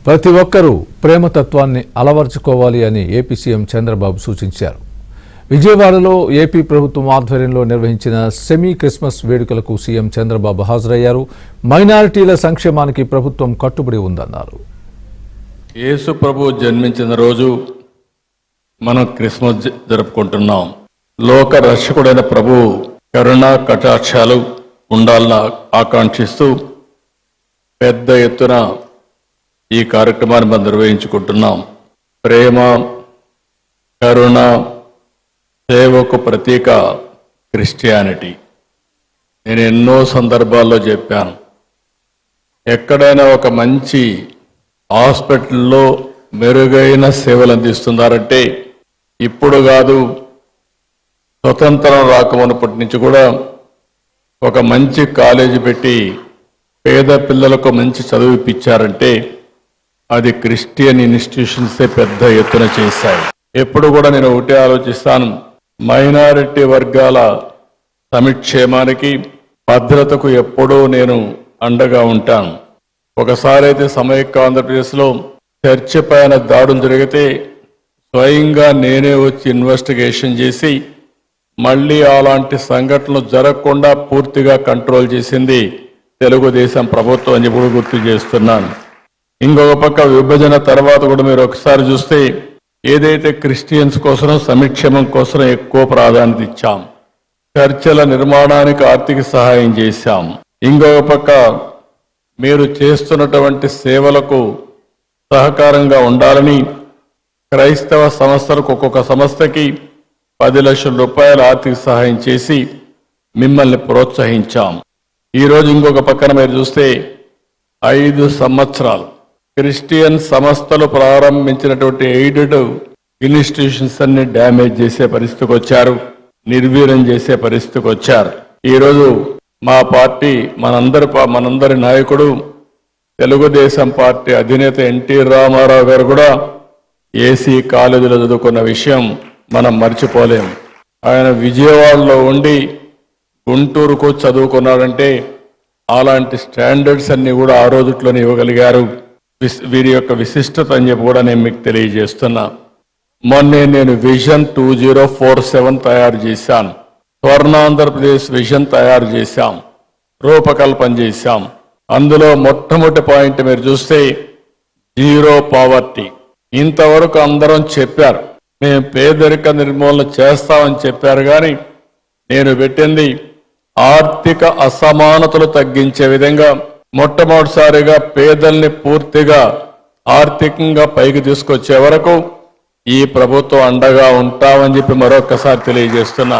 ప్రతి ఒక్కరూ ప్రేమతత్వాన్ని అలవర్చుకోవాలి అని ఏపీ సీఎం చంద్రబాబు సూచించారు. విజయవాడలో ఏపీ ప్రభుత్వం ఆధ్వర్యంలో నిర్వహించిన సెమీ క్రిస్మస్ వేడుకలకు సీఎం చంద్రబాబు హాజరయ్యారు. మైనారిటీల సంక్షేమానికి ప్రభుత్వం కట్టుబడి ఉందన్నారు. యేసు ప్రభు జన్మించిన రోజు మనం క్రిస్మస్ జరుపుకుంటున్నాం. లోక రక్షకుడైన ప్రభు కరుణా కటాక్షాలు ఉండాలని ఆకాంక్షిస్తూ పెద్ద ఎత్తున ఈ కార్యక్రమాన్ని మనం నిర్వహించుకుంటున్నాం. ప్రేమ, కరుణ, సేవకు ప్రతీక క్రిస్టియానిటీ. నేను ఎన్నో సందర్భాల్లో చెప్పాను, ఎక్కడైనా ఒక మంచి హాస్పిటల్లో మెరుగైన సేవలు అందిస్తున్నారంటే ఇప్పుడు కాదు, స్వతంత్రం రాకమునప్పటి నుంచి కూడా ఒక మంచి కాలేజీ పెట్టి పేద పిల్లలకు మంచి చదువు ఇప్పించారంటే అది క్రిస్టియన్ ఇన్స్టిట్యూషన్సే పెద్ద ఎత్తున చేశాయి. ఎప్పుడు కూడా నేను ఒకటే ఆలోచిస్తాను, మైనారిటీ వర్గాల సంక్షేమానికి భద్రతకు ఎప్పుడూ నేను అండగా ఉంటాను. ఒకసారి అయితే సమైక్య ఆంధ్రప్రదేశ్లో చర్చి పైన దాడులు జరిగితే స్వయంగా నేనే వచ్చి ఇన్వెస్టిగేషన్ చేసి మళ్ళీ అలాంటి సంఘటనలు జరగకుండా పూర్తిగా కంట్రోల్ చేసింది తెలుగుదేశం ప్రభుత్వం అని కూడా గుర్తు చేస్తున్నాను. ఇంకొక పక్క విభజన తర్వాత కూడా మీరు ఒకసారి చూస్తే ఏదైతే క్రిస్టియన్స్ కోసం సంక్షేమం కోసం ఎక్కువ ప్రాధాన్యత ఇచ్చాం, చర్చల నిర్మాణానికి ఆర్థిక సహాయం చేశాం. ఇంకొక పక్క మీరు చేస్తున్నటువంటి సేవలకు సహకారంగా ఉండాలని క్రైస్తవ సంస్థలకు ఒక్కొక్క సంస్థకి 10 లక్షల రూపాయల ఆర్థిక సహాయం చేసి మిమ్మల్ని ప్రోత్సహించాం. ఈరోజు ఇంకొక పక్కన మీరు చూస్తే 5 సంవత్సరాలు క్రిస్టియన్ సంస్థలు ప్రారంభించినటువంటి ఎయిడెడ్ ఇన్స్టిట్యూషన్స్ అన్ని డ్యామేజ్ చేసే పరిస్థితికి వచ్చారు, నిర్వీర్యం చేసే పరిస్థితికి వచ్చారు. ఈరోజు మా పార్టీ మనందరి నాయకుడు తెలుగుదేశం పార్టీ అధినేత ఎన్టీ రామారావు గారు కూడా ఏసీ కాలేజీలో చదువుకున్న విషయం మనం మర్చిపోలేం. ఆయన విజయవాడలో ఉండి గుంటూరుకు చదువుకున్నాడంటే అలాంటి స్టాండర్డ్స్ అన్ని కూడా ఆ రోజుట్లోనే ఇవ్వగలిగారు. వీరి యొక్క విశిష్టత అని చెప్పి కూడా నేను మీకు తెలియజేస్తున్నా. మొన్నే నేను విజన్ 2047 తయారు చేశాను, స్వర్ణాంధ్రప్రదేశ్ విజన్ తయారు చేశాం, రూపకల్పన చేశాం. అందులో మొట్టమొదటి పాయింట్ మీరు చూస్తే జీరో పావర్టీ. ఇంతవరకు అందరం చెప్పారు మేము పేదరిక నిర్మూలన చేస్తామని చెప్పారు, కానీ నేను పెట్టింది ఆర్థిక అసమానతలు తగ్గించే విధంగా మొట్టమొదటిసారిగా పేదల్ని పూర్తిగా ఆర్థికంగా పైకి తీసుకొచ్చే వరకు ఈ ప్రభుత్వం అండగా ఉంటామని చెప్పి మరొకసారి తెలియజేస్తున్నా.